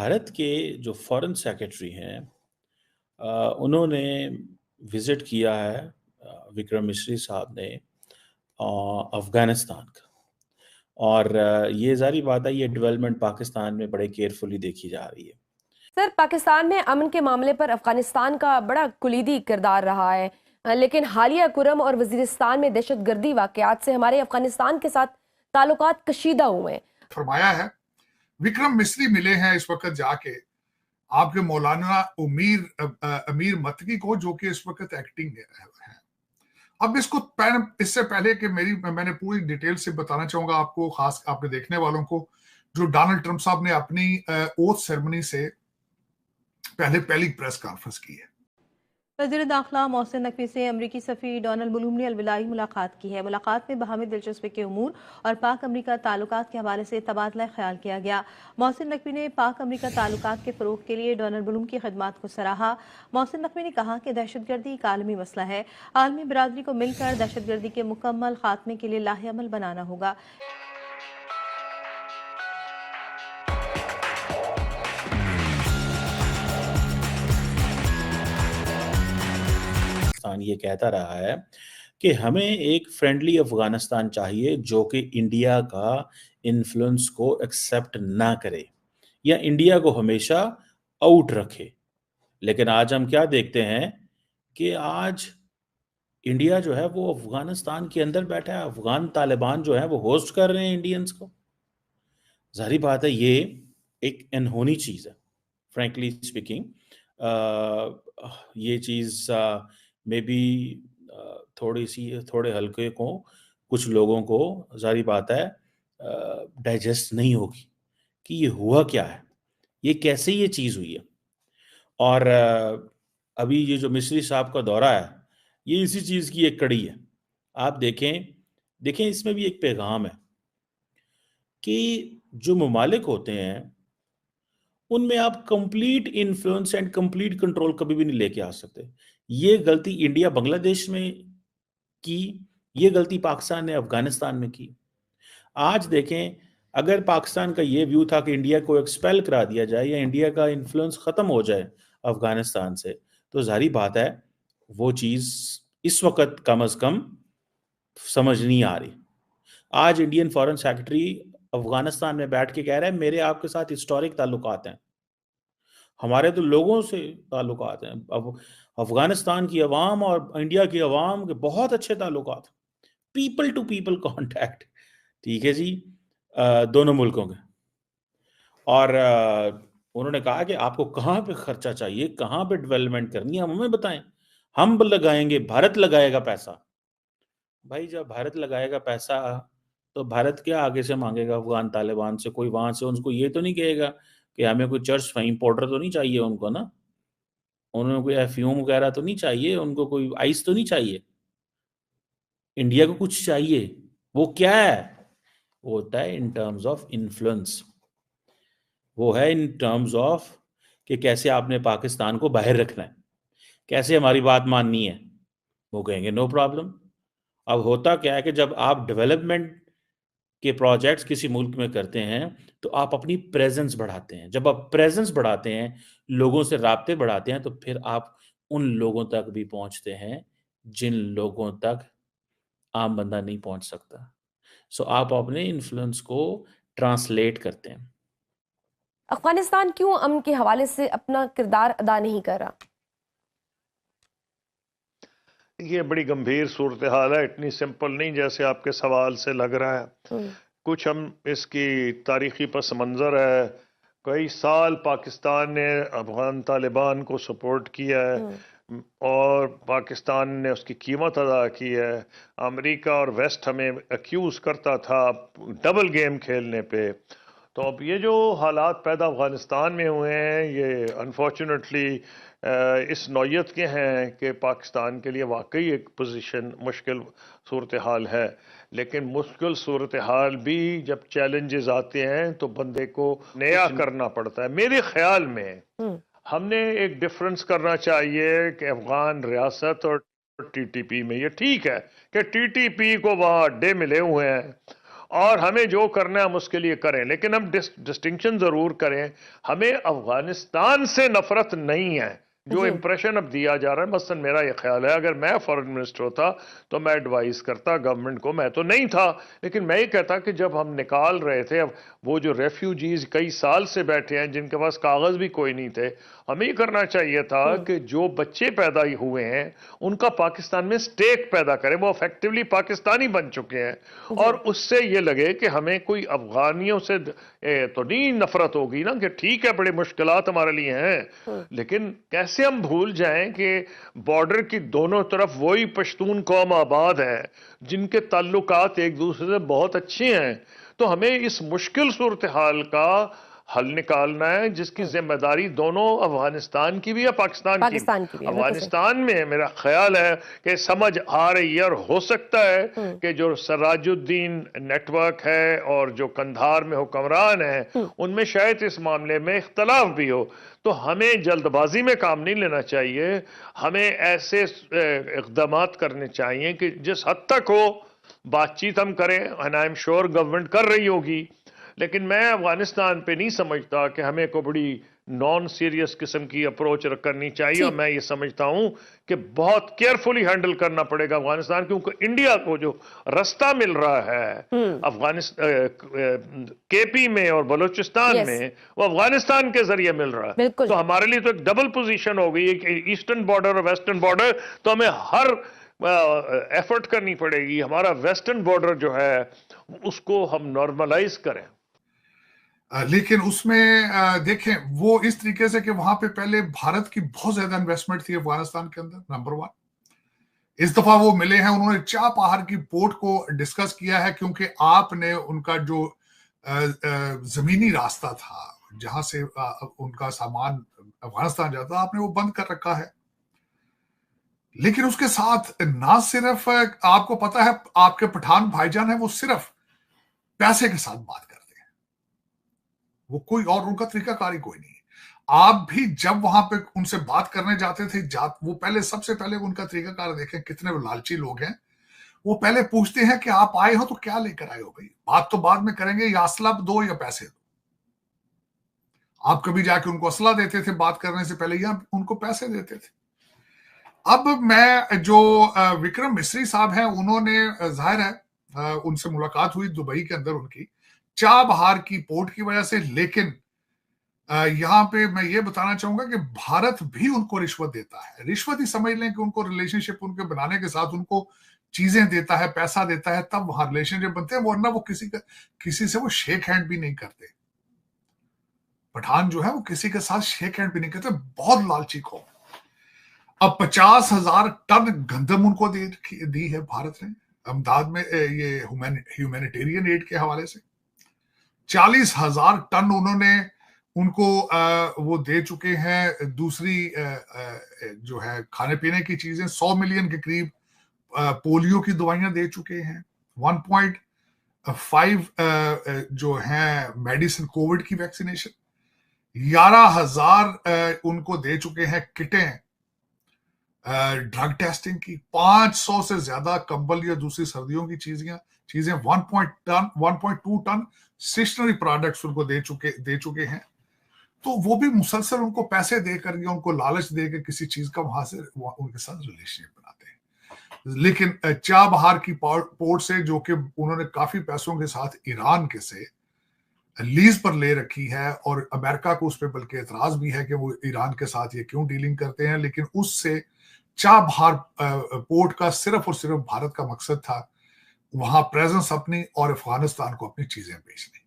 भारत के जो foreign secretary हैं उन्होंने विज़िट किया है विक्रम मिस्री साहब ने अफ़गानिस्तान का और ये ज़ाहिर बात है ये डेवलपमेंट पाकिस्तान में बड़े केयरफुली देखी जा रही है। सर, पाकिस्तान में अमन के मामले पर अफगानिस्तान का बड़ा कुलीदी किरदार रहा है, लेकिन हालिया कुरम और वजीरिस्तान में दहशतगर्दी वाकयात से हमारे अफगानिस्तान के साथ ताल्लुकात कशीदा हुए हैं। फरमाया है विक्रम मिस्री मिले हैं इस वक्त जाके आपके मौलाना अमीर मतकी को, जो कि इस वक्त एक्टिंग है। अब इससे पहले कि मैंने पूरी डिटेल से बताना चाहूंगा आपको, खास आपके देखने वालों को, जो डोनाल्ड ट्रंप साहब ने अपनी ओथ सेरेमनी से पहली प्रेस कॉन्फ्रेंस की है। वज़ीर दाखिला मोहसिन नकवी से अमरीकी सफ़ीर डोनाल्ड ब्लूम ने अलविदाई मुलाकात की है। मुलाकात में बाहमी दिलचस्पी के उमूर और पाक अमरीका ताल्लुकात के हवाले से तबादला ख्याल किया गया। मोहसिन नकवी ने पाक अमरीका ताल्लुकात के फ़रोग़ के लिए डोनाल्ड ब्लूम की खिदमात को सराहा। मोहसिन नकवी ने कहा कि दहशतगर्दी एक आलमी मसला है, आलमी बरादरी को मिलकर दहशतगर्दी के मुकम्मल खात्मे के लिए लाहेअमल बनाना होगा। ये कहता रहा है कि हमें एक फ्रेंडली अफगानिस्तान चाहिए जो कि इंडिया का इन्फ्लुएंस को एक्सेप्ट ना करे या इंडिया को हमेशा आउट रखे। लेकिन आज हम क्या देखते हैं कि आज इंडिया जो है वो अफगानिस्तान के अंदर बैठा है, अफगान तालिबान जो है वो होस्ट कर रहे हैं इंडियंस को। जाहिर बात है ये एक अनहोनी चीज़ है, फ्रैंकली स्पीकिंग। ये चीज़ मे बी थोड़े हल्के को कुछ लोगों को जारी बात है डाइजेस्ट नहीं होगी कि ये हुआ क्या है, ये कैसे ये चीज़ हुई है। और अभी ये जो मिस्री साहब का दौरा है ये इसी चीज़ की एक कड़ी है। आप देखें इसमें भी एक पैगाम है कि जो ममालिक होते हैं उनमें आप complete influence and complete control कभी भी नहीं लेके आ सकते। ये गलती इंडिया बांग्लादेश में की, ये गलती पाकिस्तान ने अफगानिस्तान में की। आज देखें, अगर पाकिस्तान का ये व्यू था कि इंडिया को एक्सपेल करा दिया जाए या इंडिया का इन्फ्लुएंस खत्म हो जाए अफगानिस्तान से, तो जाहिर बात है वो चीज़ इस वक्त कम अज कम समझ नहीं आ रही। आज इंडियन फॉरेन सेक्रेटरी अफगानिस्तान में बैठ के कह रहे हैं मेरे आपके साथ हिस्टोरिक ताल्लुकात हैं, हमारे तो लोगों से ताल्लुकात हैं। अब अफगानिस्तान की अवाम और इंडिया की अवाम के बहुत अच्छे ताल्लुकात, पीपल टू पीपल कॉन्टैक्ट, ठीक है जी, दोनों मुल्कों के। और उन्होंने कहा कि आपको कहाँ पे खर्चा चाहिए, कहाँ पे डेवलपमेंट करनी है, हम हमें बताएं, हम लगाएंगे, भारत लगाएगा पैसा। भाई जब भारत लगाएगा पैसा तो भारत क्या आगे से मांगेगा अफगान तालिबान से? कोई वहां से उनको ये तो नहीं कहेगा कि हमें कोई चर्च फाइन पाउडर तो नहीं चाहिए उनको ना, उन्हें कोई एफ्यूम वगैरह तो नहीं चाहिए, उनको कोई आइस तो नहीं चाहिए। इंडिया को कुछ चाहिए, वो क्या है? वो होता है इन टर्म्स ऑफ इन्फ्लुएंस, वो है इन टर्म्स ऑफ कि कैसे आपने पाकिस्तान को बाहर रखना है, कैसे हमारी बात माननी है। वो कहेंगे नो प्रॉब्लम। अब होता क्या है कि जब आप डेवलपमेंट के प्रोजेक्ट्स किसी मुल्क में करते हैं तो आप अपनी प्रेजेंस बढ़ाते हैं। जब आप प्रेजेंस बढ़ाते हैं, लोगों से राब्ते बढ़ाते हैं, तो फिर आप उन लोगों तक भी पहुंचते हैं जिन लोगों तक आम बंदा नहीं पहुंच सकता। सो आप अपने इन्फ्लुएंस को ट्रांसलेट करते हैं। अफगानिस्तान क्यों अमन के हवाले से अपना किरदार अदा नहीं कर रहा? ये बड़ी गंभीर सूरत हाल है, इतनी सिंपल नहीं जैसे आपके सवाल से लग रहा है। कुछ हम इसकी तारीखी पस मंज़र है, कई साल पाकिस्तान ने अफगान तालिबान को सपोर्ट किया है और पाकिस्तान ने उसकी कीमत अदा की है। अमेरिका और वेस्ट हमें एक्यूज़ करता था डबल गेम खेलने पे। तो अब ये जो हालात पैदा अफ़गानिस्तान में हुए हैं, ये अनफॉर्चुनेटली इस नौयत के हैं कि पाकिस्तान के लिए वाकई एक पोजीशन मुश्किल सूरत हाल है। लेकिन मुश्किल सूरत हाल भी जब चैलेंजेस आते हैं तो बंदे को नया करना पड़ता है। मेरे ख्याल में हमने एक डिफरेंस करना चाहिए कि अफगान रियासत और टीटीपी में। ये ठीक है कि टीटीपी को वहाँ अड्डे मिले हुए हैं और हमें जो करना है हम उसके लिए करें, लेकिन हम डिस्टिंक्शन जरूर करें। हमें अफगानिस्तान से नफरत नहीं है, जो इंप्रेशन अब दिया जा रहा है। मसलन मेरा ये ख्याल है, अगर मैं फॉरेन मिनिस्टर होता तो मैं एडवाइस करता गवर्नमेंट को, मैं तो नहीं था, लेकिन मैं ये कहता कि जब हम निकाल रहे थे, अब वो जो रेफ्यूजीज कई साल से बैठे हैं जिनके पास कागज भी कोई नहीं थे, हमें ये करना चाहिए था कि जो बच्चे पैदा हुए हैं उनका पाकिस्तान में स्टेक पैदा करें, वो इफेक्टिवली पाकिस्तानी बन चुके हैं। और उससे ये लगे कि हमें कोई अफगानियों से तो नहीं नफरत होगी ना, कि ठीक है बड़े मुश्किलात हमारे लिए हैं, लेकिन कैसे हम भूल जाएं कि बॉर्डर की दोनों तरफ वही पश्तून कौम आबाद है जिनके ताल्लुकात एक दूसरे से बहुत अच्छे हैं। तो हमें इस मुश्किल सूरत हाल का हल निकालना है, जिसकी जिम्मेदारी दोनों अफगानिस्तान की भी है, पाकिस्तान की भी। अफगानिस्तान में मेरा ख्याल है कि समझ आ रही है, और हो सकता है कि जो सराजुद्दीन नेटवर्क है और जो कंधार में हुक्मरान है उनमें शायद इस मामले में इख्तलाफ भी हो। तो हमें जल्दबाजी में काम नहीं लेना चाहिए, हमें ऐसे इक़दाम करने चाहिए कि जिस हद तक हो बातचीत हम करें, and I am sure government कर रही होगी। लेकिन मैं अफगानिस्तान पे नहीं समझता कि हमें को बड़ी नॉन सीरियस किस्म की अप्रोच करनी चाहिए, और मैं ये समझता हूं कि बहुत केयरफुली हैंडल करना पड़ेगा अफगानिस्तान, क्योंकि इंडिया को जो रास्ता मिल रहा है अफगानिस्तान केपी में और बलूचिस्तान में, वो अफगानिस्तान के जरिए मिल रहा है। तो हमारे लिए तो एक डबल पोजीशन हो गई है, ईस्टर्न बॉर्डर और वेस्टर्न बॉर्डर। तो हमें हर एफर्ट करनी पड़ेगी, हमारा वेस्टर्न बॉर्डर जो है उसको हम नॉर्मलाइज करें। लेकिन उसमें देखें वो इस तरीके से कि वहां पे पहले भारत की बहुत ज्यादा इन्वेस्टमेंट थी अफगानिस्तान के अंदर, नंबर 1। इस दफा वो मिले हैं, उन्होंने चाबहार की पोर्ट को डिस्कस किया है, क्योंकि आपने उनका जो जमीनी रास्ता था जहां से उनका सामान अफगानिस्तान जाता, आपने वो बंद कर रखा है। लेकिन उसके साथ ना सिर्फ आपको पता है आपके पठान भाईजान है, वो सिर्फ पैसे के साथ बात करते हैं, वो कोई और उनका तरीकाकारी कोई नहीं। आप भी जब वहां पे उनसे बात करने जाते थे, वो पहले सबसे पहले उनका तरीकाकार देखें, कितने लालची लोग हैं। वो पहले पूछते हैं कि आप आए हो तो क्या लेकर आए हो भाई, बात तो बाद में करेंगे, या असला दो या पैसे दो। आप कभी जाके उनको असला देते थे बात करने से पहले, या उनको पैसे देते थे। अब मैं जो विक्रम मिस्री साहब हैं, उन्होंने जाहिर है उनसे मुलाकात हुई दुबई के अंदर उनकी चाबहार की पोर्ट की वजह से। लेकिन यहां पे मैं ये बताना चाहूंगा कि भारत भी उनको रिश्वत देता है। रिश्वत ही समझ लें कि उनको रिलेशनशिप उनके बनाने के साथ उनको चीजें देता है, पैसा देता है, तब वहां रिलेशनशिप बनते हैं, वरना वो किसी से वो शेक हैंड भी नहीं करते। पठान जो है वो किसी के साथ शेक हैंड भी नहीं करते, बहुत लालची कौम। अब 50,000 टन गंदम उनको दी है भारत ने अहमदाबाद में, ये ह्यूमैनिटेरियन एड के हवाले से 40,000 टन उन्होंने उनको वो दे चुके हैं। दूसरी जो है खाने पीने की चीजें 100 मिलियन के करीब पोलियो की दवाइयां दे चुके हैं। 1.5 जो है मेडिसिन कोविड की वैक्सीनेशन, 11,000 उनको दे चुके हैं किटें ड्रग टेस्टिंग की, 500 से ज्यादा कंबल या दूसरी सर्दियों की चीजें 1.2 टन स्टेशनरी प्रोडक्ट्स उनको दे चुके हैं। तो वो भी मुसलसल उनको पैसे देकर या उनको लालच देकर किसी चीज का वहां से उनके साथ रिलेशनशिप बनाते हैं। लेकिन चाबहार की पोर्ट से, जो कि उन्होंने काफी पैसों के साथ ईरान के से लीज पर ले रखी है, और अमेरिका को उस पर बल्कि एतराज भी है कि वो ईरान के साथ ये क्यों डीलिंग करते हैं, लेकिन उससे चाबहार पोर्ट का सिर्फ और सिर्फ भारत का मकसद था वहां प्रेजेंस अपनी और अफगानिस्तान को अपनी चीजें बेचनी।